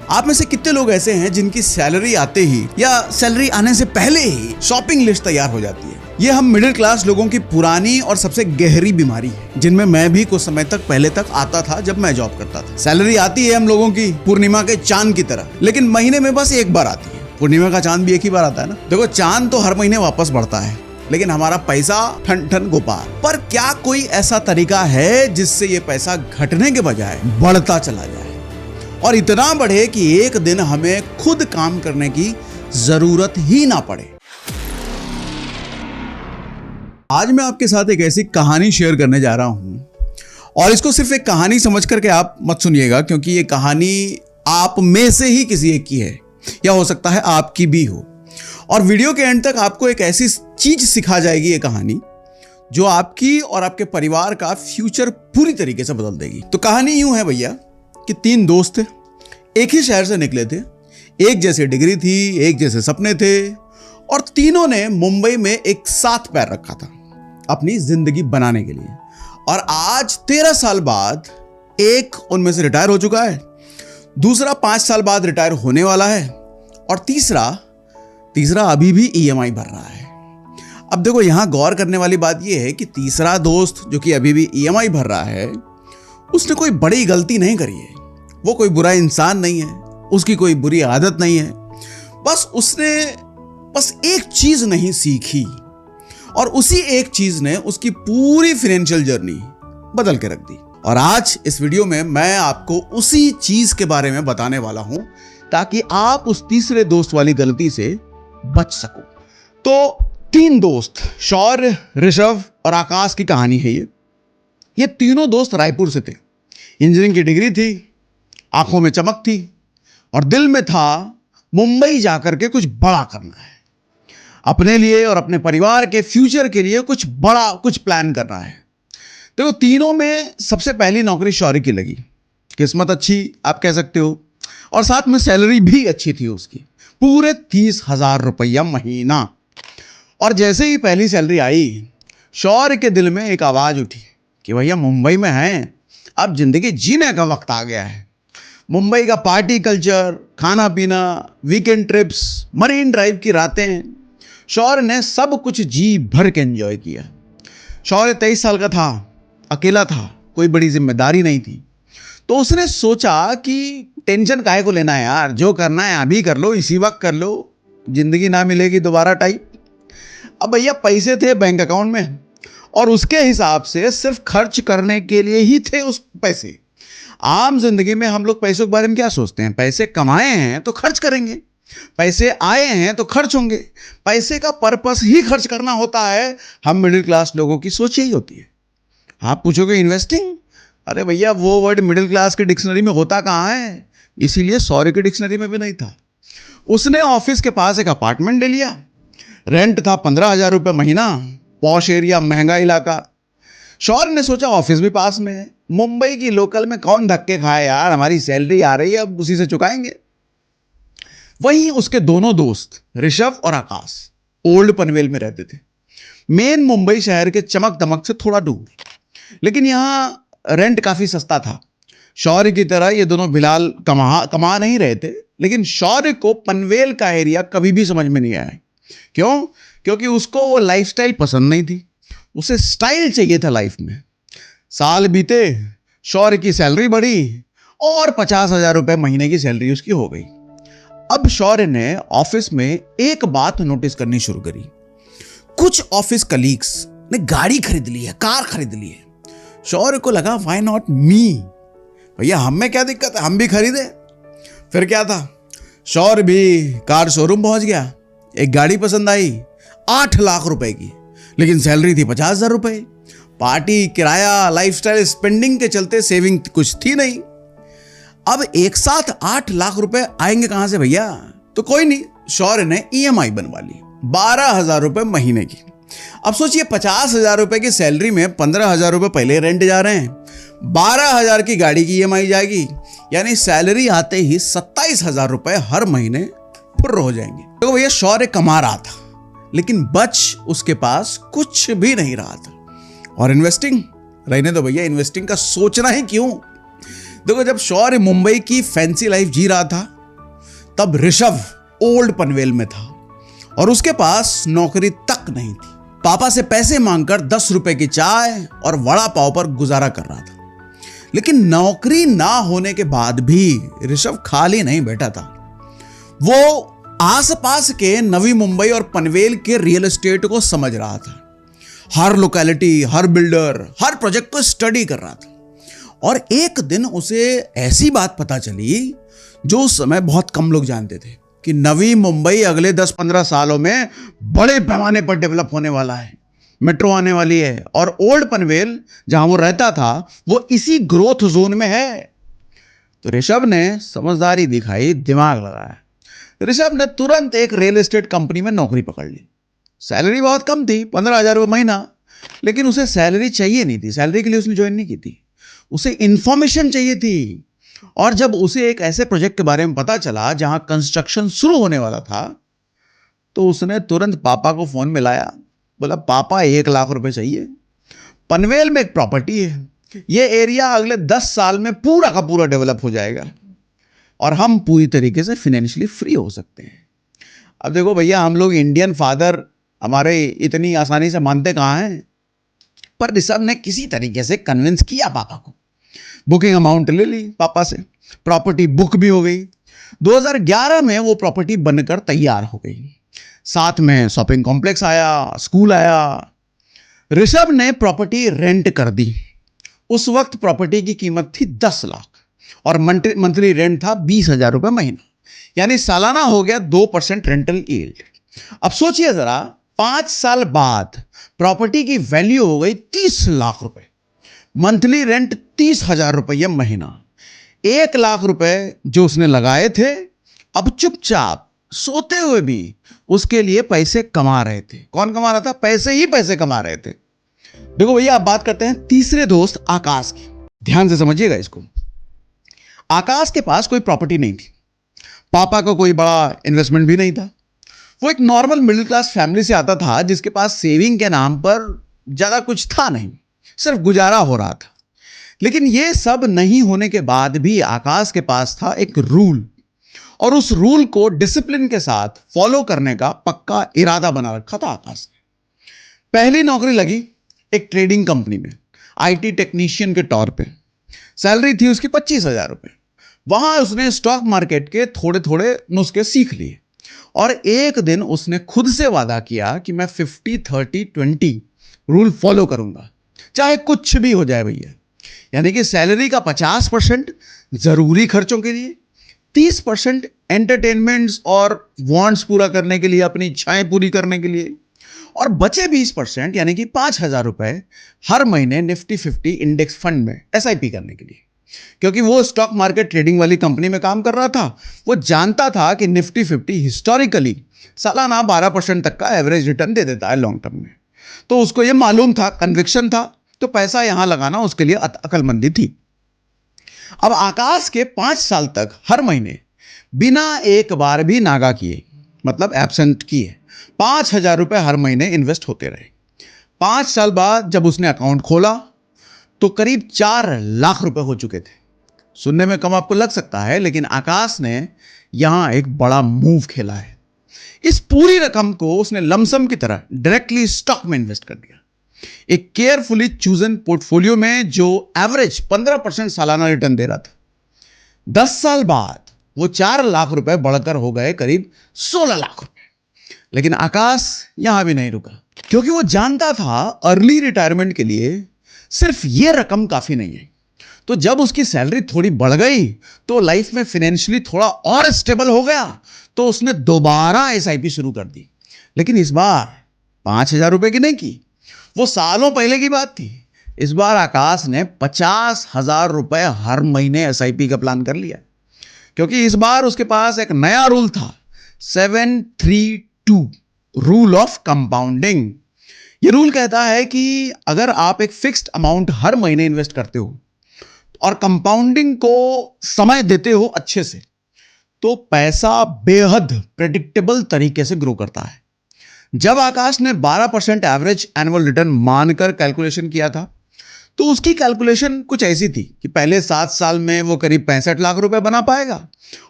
आप में से कितने लोग ऐसे हैं जिनकी सैलरी आते ही या सैलरी आने से पहले ही शॉपिंग लिस्ट तैयार हो जाती है? ये हम मिडिल क्लास लोगों की पुरानी और सबसे गहरी बीमारी है, जिनमें मैं भी कुछ समय तक पहले तक आता था जब मैं जॉब करता था। सैलरी आती है हम लोगों की पूर्णिमा के चांद की तरह, लेकिन महीने में बस एक बार आती है। पूर्णिमा का चांद भी एक ही बार आता है ना। देखो, चांद तो हर महीने वापस बढ़ता है, लेकिन हमारा पैसा ठन ठन गोपाल। पर क्या कोई ऐसा तरीका है जिससे ये पैसा घटने के बजाय बढ़ता चला जाए और इतना बढ़े कि एक दिन हमें खुद काम करने की जरूरत ही ना पड़े? आज मैं आपके साथ एक ऐसी कहानी शेयर करने जा रहा हूं, और इसको सिर्फ एक कहानी समझ करके आप मत सुनिएगा, क्योंकि ये कहानी आप में से ही किसी एक की है, या हो सकता है आपकी भी हो। और वीडियो के एंड तक आपको एक ऐसी चीज सिखा जाएगी ये कहानी, जो आपकी और आपके परिवार का फ्यूचर पूरी तरीके से बदल देगी। तो कहानी यूं है भैया कि 3 दोस्त थे, एक ही शहर से निकले थे, एक जैसी डिग्री थी, एक जैसे सपने थे, और तीनों ने मुंबई में एक साथ पैर रखा था अपनी जिंदगी बनाने के लिए। और आज 13 साल बाद एक उनमें से रिटायर हो चुका है, दूसरा 5 साल बाद रिटायर होने वाला है, और तीसरा अभी भी EMI भर रहा है। अब देखो, यहां गौर करने वाली बात यह है कि तीसरा दोस्त जो कि अभी भी EMI भर रहा है, उसने कोई बड़ी गलती नहीं करी है, वो कोई बुरा इंसान नहीं है, उसकी कोई बुरी आदत नहीं है। उसने एक चीज नहीं सीखी, और उसी एक चीज ने उसकी पूरी फाइनेंशियल जर्नी बदल के रख दी। और आज इस वीडियो में मैं आपको उसी चीज के बारे में बताने वाला हूं, ताकि आप उस तीसरे दोस्त वाली गलती से बच सको। तो 3 दोस्त, शौर्य, ऋषभ और आकाश की कहानी है ये तीनों दोस्त रायपुर से थे। इंजीनियरिंग की डिग्री थी, आंखों में चमक थी, और दिल में था मुंबई जाकर के कुछ बड़ा करना है, अपने लिए और अपने परिवार के फ्यूचर के लिए कुछ बड़ा, कुछ प्लान करना है। देखो, तीनों में सबसे पहली नौकरी शौर्य की लगी। किस्मत अच्छी आप कह सकते हो, और साथ में सैलरी भी अच्छी थी उसकी, पूरे 30,000 रुपया महीना। और जैसे ही पहली सैलरी आई, शौर्य के दिल में एक आवाज उठी कि भैया मुंबई में हैं, अब जिंदगी जीने का वक्त आ गया है। मुंबई का पार्टी कल्चर, खाना पीना, वीकेंड ट्रिप्स, मरीन ड्राइव की रातें, शौर्य ने सब कुछ जी भर के एंजॉय किया। शौर्य 23 साल का था, अकेला था, कोई बड़ी जिम्मेदारी नहीं थी। तो उसने सोचा कि टेंशन काहे को लेना है यार, जो करना है अभी कर लो, इसी वक्त कर लो, जिंदगी ना मिलेगी दोबारा टाइप। अब भैया पैसे थे बैंक अकाउंट में, और उसके हिसाब से सिर्फ खर्च करने के लिए ही थे उस पैसे। आम जिंदगी में हम लोग पैसों के बारे में क्या सोचते हैं? पैसे कमाए हैं तो खर्च करेंगे, पैसे आए हैं तो खर्च होंगे, पैसे का पर्पस ही खर्च करना होता है। हम मिडिल क्लास लोगों की सोच यही होती है। आप पूछोगे इन्वेस्टिंग, अरे भैया वो वर्ड मिडिल क्लास की डिक्शनरी में होता कहाँ है? इसीलिए शौर्य की डिक्शनरी में भी नहीं था। उसने ऑफिस के पास एक अपार्टमेंट ले लिया, रेंट था 15,000 रुपये महीना, पॉश एरिया, महंगा इलाका। शौर्य ने सोचा ऑफिस भी पास में है, मुंबई की लोकल में कौन धक्के खाए यार, हमारी सैलरी आ रही है, अब उसी से चुकाएंगे। वहीं उसके दोनों दोस्त ऋषभ और आकाश ओल्ड पनवेल में रहते थे, मेन मुंबई शहर के चमक दमक से थोड़ा दूर, लेकिन यहां रेंट काफी सस्ता था। शौर्य की तरह ये दोनों फिलहाल कमा नहीं रहे थे, लेकिन शौर्य को पनवेल का एरिया कभी भी समझ में नहीं आया। क्यों? क्योंकि उसको वो लाइफस्टाइल पसंद नहीं थी, उसे स्टाइल चाहिए था लाइफ में। साल बीते, शौर्य की सैलरी बढ़ी, और 50,000 रुपये महीने की सैलरी उसकी हो गई। अब शौर्य ने ऑफिस में एक बात नोटिस करनी शुरू करी। कुछ ऑफिस कलीग्स ने गाड़ी खरीद ली है, कार खरीद ली है। शौर्य को लगा व्हाई नॉट मी, भैया हम में क्या दिक्कत है, हम भी खरीदे। फिर क्या था, शौर्य भी कार शोरूम पहुंच गया, एक गाड़ी पसंद आई 8 लाख रुपए की, लेकिन सैलरी थी 50,000 रुपए। पार्टी, किराया, लाइफस्टाइल, स्पेंडिंग के चलते सेविंग कुछ थी नहीं। अब एक साथ 8 लाख रुपए आएंगे कहां से भैया? तो कोई नहीं, शौर्य ने EMI बनवा ली 12,000 रुपए महीने की। अब सोचिए, 50,000 रुपए की सैलरी में 15,000 रुपए पहले रेंट जा रहे हैं, 12,000 की गाड़ी की EMI जाएगी, यानी सैलरी आते ही 27,000 रुपए हर महीने फुर्र हो जाएंगे। तो भैया शौर्य कमा रहा था, लेकिन बच उसके पास कुछ भी नहीं रहा था। और इन्वेस्टिंग रहने दो भैया, इन्वेस्टिंग का सोचना ही क्यों। देखो, जब शौर्य मुंबई की फैंसी लाइफ जी रहा था, तब ऋषभ ओल्ड पनवेल में था और उसके पास नौकरी तक नहीं थी। पापा से पैसे मांगकर 10 रुपए की चाय और वड़ा पाव पर गुजारा कर रहा था। लेकिन नौकरी ना होने के बाद भी ऋषभ खाली नहीं बैठा था। वो आसपास के नवी मुंबई और पनवेल के रियल एस्टेट को समझ रहा था। हर लोकेलिटी, हर बिल्डर, हर प्रोजेक्ट को स्टडी कर रहा था। और एक दिन उसे ऐसी बात पता चली जो उस समय बहुत कम लोग जानते थे कि नवी मुंबई अगले 10-15 सालों में बड़े पैमाने पर डेवलप होने वाला है, मेट्रो आने वाली है और ओल्ड पनवेल जहां वो रहता था वो इसी ग्रोथ जोन में है। तो ऋषभ ने समझदारी दिखाई, दिमाग लगाया। ऋषभ ने तुरंत एक रियल एस्टेट कंपनी में नौकरी पकड़ ली। सैलरी बहुत कम थी, 15,000 रुपये महीना, लेकिन उसे सैलरी चाहिए नहीं थी। सैलरी के लिए उसने ज्वाइन नहीं की थी, उसे इंफॉर्मेशन चाहिए थी। और जब उसे एक ऐसे प्रोजेक्ट के बारे में पता चला जहां कंस्ट्रक्शन शुरू होने वाला था, तो उसने तुरंत पापा को फोन मिलाया। बोला, पापा 1 लाख रुपए चाहिए। पनवेल में एक प्रॉपर्टी है, ये एरिया अगले 10 साल में पूरा का पूरा डेवलप हो जाएगा और हम पूरी तरीके से फाइनेंशियली फ्री हो सकते हैं। अब देखो भैया, हम लोग इंडियन फादर हमारे इतनी आसानी से मानते कहाँ हैं, पर ऋषभ ने किसी तरीके से कन्विंस किया पापा को। बुकिंग अमाउंट ले ली पापा से, प्रॉपर्टी बुक भी हो गई। 2011 में वो प्रॉपर्टी बनकर तैयार हो गई। साथ में शॉपिंग कॉम्प्लेक्स आया, स्कूल आया। ऋषभ ने प्रॉपर्टी रेंट कर दी। उस वक्त प्रॉपर्टी की कीमत थी 10 लाख और मंथली रेंट था 20,000 रुपये महीना, यानी सालाना हो गया 2% रेंटल यील्ड। अब सोचिए जरा, 5 साल बाद प्रॉपर्टी की वैल्यू हो गई 30 लाख रुपए, मंथली रेंट 30,000 रुपये महीना। 1 लाख रुपए जो उसने लगाए थे, अब चुपचाप सोते हुए भी उसके लिए पैसे कमा रहे थे। कौन कमा रहा था? पैसे ही पैसे कमा रहे थे। देखो भैया, आप बात करते हैं तीसरे दोस्त आकाश की। ध्यान से समझिएगा इसको। आकाश के पास कोई प्रॉपर्टी नहीं थी, पापा को कोई बड़ा इन्वेस्टमेंट भी नहीं था। वो एक नॉर्मल मिडिल क्लास फैमिली से आता था जिसके पास सेविंग के नाम पर ज़्यादा कुछ था नहीं, सिर्फ गुजारा हो रहा था। लेकिन ये सब नहीं होने के बाद भी आकाश के पास था एक रूल, और उस रूल को डिसिप्लिन के साथ फॉलो करने का पक्का इरादा बना रखा था आकाश ने। पहली नौकरी लगी एक ट्रेडिंग कंपनी में, आईटी टेक्नीशियन के तौर पे। सैलरी थी उसकी 25,000 रुपये। वहां उसने स्टॉक मार्केट के थोड़े थोड़े नुस्खे सीख लिए और एक दिन उसने खुद से वादा किया कि मैं 50-30-20 रूल फॉलो करूंगा, चाहे कुछ भी हो जाए भैया। यानी कि सैलरी का 50% जरूरी खर्चों के लिए, 30% एंटरटेनमेंट्स और वांट्स पूरा करने के लिए, अपनी इच्छाएं पूरी करने के लिए, और बचे 20% यानी कि 5,000 रुपए हर महीने निफ्टी 50 इंडेक्स फंड में SIP करने के लिए। क्योंकि वो स्टॉक मार्केट ट्रेडिंग वाली कंपनी में काम कर रहा था, वो जानता था कि निफ्टी 50 हिस्टोरिकली सालाना 12% तक का एवरेज रिटर्न दे देता है लॉन्ग टर्म में। तो उसको ये मालूम था, कन्विक्शन था, तो पैसा यहां लगाना उसके लिए अक्लमंदी थी। अब आकाश के 5 साल तक हर महीने बिना एक बार भी नागा किए, मतलब एब्सेंट किए, 5,000 रुपये हर महीने इन्वेस्ट होते रहे। 5 साल बाद जब उसने अकाउंट खोला तो करीब 4 लाख रुपए हो चुके थे। सुनने में कम आपको लग सकता है, लेकिन आकाश ने यहां एक बड़ा मूव खेला है। इस पूरी रकम को उसने लमसम की तरह डायरेक्टली स्टॉक में इन्वेस्ट कर दिया, एक केयरफुली चूजन पोर्टफोलियो में जो एवरेज 15% सालाना रिटर्न दे रहा था। 10 साल बाद वो 4 लाख रुपए बढ़कर हो गए करीब 16 लाख रुपए। लेकिन आकाश यहां भी नहीं रुका, क्योंकि वो जानता था अर्ली रिटायरमेंट के लिए सिर्फ ये रकम काफी नहीं है। तो जब उसकी सैलरी थोड़ी बढ़ गई तो लाइफ में फाइनेंशियली थोड़ा और स्टेबल हो गया, तो उसने दोबारा SIP शुरू कर दी। लेकिन इस बार 5,000 रुपए की नहीं की, वो सालों पहले की बात थी। इस बार आकाश ने 50,000 रुपए हर महीने SIP का प्लान कर लिया, क्योंकि इस बार उसके पास एक नया रूल था, 732 रूल ऑफ कंपाउंडिंग। ये रूल कहता है कि अगर आप एक फिक्स्ड अमाउंट हर महीने इन्वेस्ट करते हो और कंपाउंडिंग को समय देते हो अच्छे से, तो पैसा बेहद प्रेडिक्टेबल तरीके से ग्रो करता है। जब आकाश ने 12% एवरेज एनुअल रिटर्न मानकर कैलकुलेशन किया था, तो उसकी कैलकुलेशन कुछ ऐसी थी कि पहले 7 साल में वो करीब 65 लाख रुपए बना पाएगा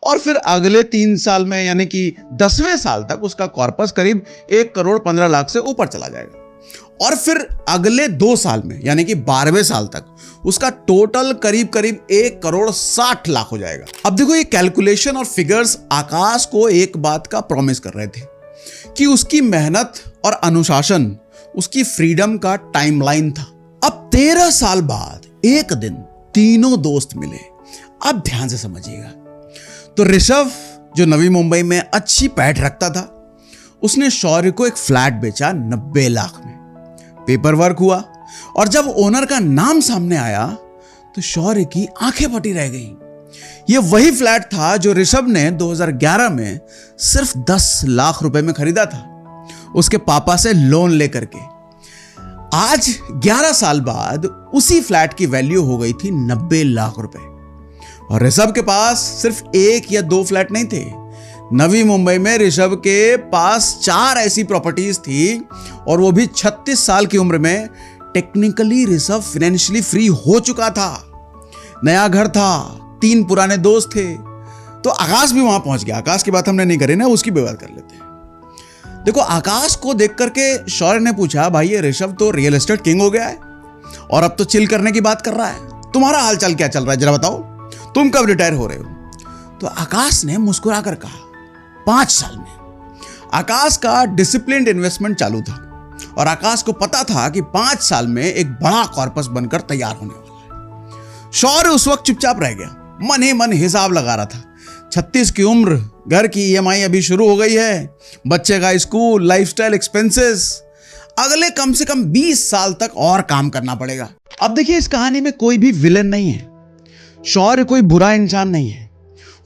और फिर अगले 3 साल में यानी कि 10वें साल तक उसका कॉर्पस करीब 1,15,00,000 से ऊपर चला जाएगा और फिर अगले 2 साल में यानी कि 12वें साल तक उसका टोटल करीब करीब 1,60,00,000 हो जाएगा। अब देखो ये कैलकुलेशन और फिगर्स आकाश को एक बात का प्रॉमिस कर रहे थे कि उसकी मेहनत और अनुशासन उसकी फ्रीडम का टाइमलाइन था। अब 13 साल बाद एक दिन तीनों दोस्त मिले। अब ध्यान से समझिएगा। तो ऋषभ जो नवी मुंबई में अच्छी पैठ रखता था, उसने शौर्य को एक फ्लैट बेचा 90 लाख में। पेपर वर्क हुआ और जब ओनर का नाम सामने आया तो शौर्य की आंखें फटी रह गईं। यह वही फ्लैट था जो ऋषभ ने 2011 में सिर्फ 10 लाख रुपए में खरीदा था, उसके पापा से लोन लेकर के। आज 11 साल बाद उसी फ्लैट की वैल्यू हो गई थी 90 लाख रुपए और ऋषभ के पास सिर्फ 1 या 2 फ्लैट नहीं थे। नवी मुंबई में ऋषभ के पास 4 ऐसी प्रॉपर्टीज थी और वो भी 36 साल की उम्र में। टेक्निकली ऋषभ फाइनेंशियली फ्री हो चुका था, नया घर था, 3 पुराने दोस्त थे। तो आकाश भी वहां पहुंच गया। आकाश की बात हमने नहीं करी ना, उसकी भी बात कर लेते हैं। देखो आकाश को देख करके शौर्य ने पूछा, भाई ये ऋषभ तो रियल एस्टेट किंग हो गया है और अब तो चिल करने की बात कर रहा है, तुम्हारा हालचाल क्या चल रहा है जरा बताओ, तुम कब रिटायर हो रहे हो? तो आकाश ने मुस्कुरा कर कहा 5 साल में। आकाश का डिसिप्लिन्ड इन्वेस्टमेंट चालू था और आकाश को पता था कि 5 साल में एक बड़ा कॉर्पस बनकर तैयार होने वाला है। शौर्य उस वक्त चुपचाप रह गया, मन ही मन हिसाब लगा रहा था। 36 की उम्र, घर की ईएमआई अभी शुरू हो गई है, बच्चे का स्कूल, लाइफस्टाइल एक्सपेंसेस, अगले कम से कम 20 साल तक और काम करना पड़ेगा। अब देखिए इस कहानी में कोई भी विलेन नहीं है, शौर्य कोई बुरा इंसान नहीं है,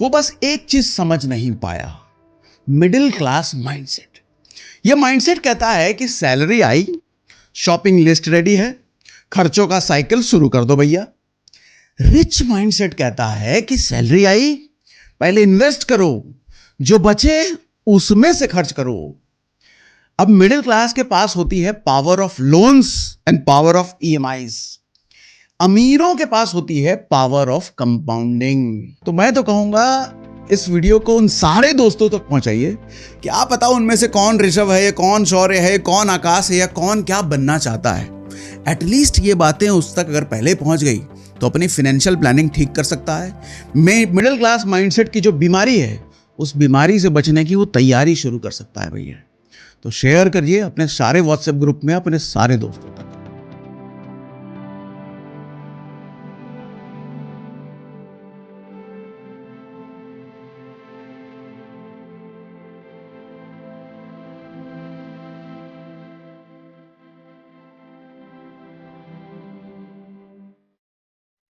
वो बस एक चीज समझ नहीं पाया, मिडिल क्लास माइंडसेट। यह माइंडसेट कहता है कि सैलरी आई, शॉपिंग लिस्ट रेडी है, खर्चों का साइकिल शुरू कर दो भैया। रिच माइंडसेट कहता है कि सैलरी आई, पहले इन्वेस्ट करो, जो बचे उसमें से खर्च करो। अब मिडिल क्लास के पास होती है power of loans and power of EMIs. अमीरों के पास होती है पावर ऑफ कंपाउंडिंग। तो मैं तो कहूंगा इस वीडियो को उन सारे दोस्तों तक पहुंचाइए कि आप बताओ उनमें से कौन ऋषभ है, कौन शौर्य है, कौन आकाश है या कौन क्या बनना चाहता है। एटलीस्ट ये बातें उस तक अगर पहले पहुंच गई तो अपनी फाइनेंशियल प्लानिंग ठीक कर सकता है। मिडिल क्लास माइंडसेट की जो बीमारी है उस बीमारी से बचने की वो तैयारी शुरू कर सकता है भैया। तो शेयर करिए अपने सारे व्हाट्सएप ग्रुप में अपने सारे दोस्तों।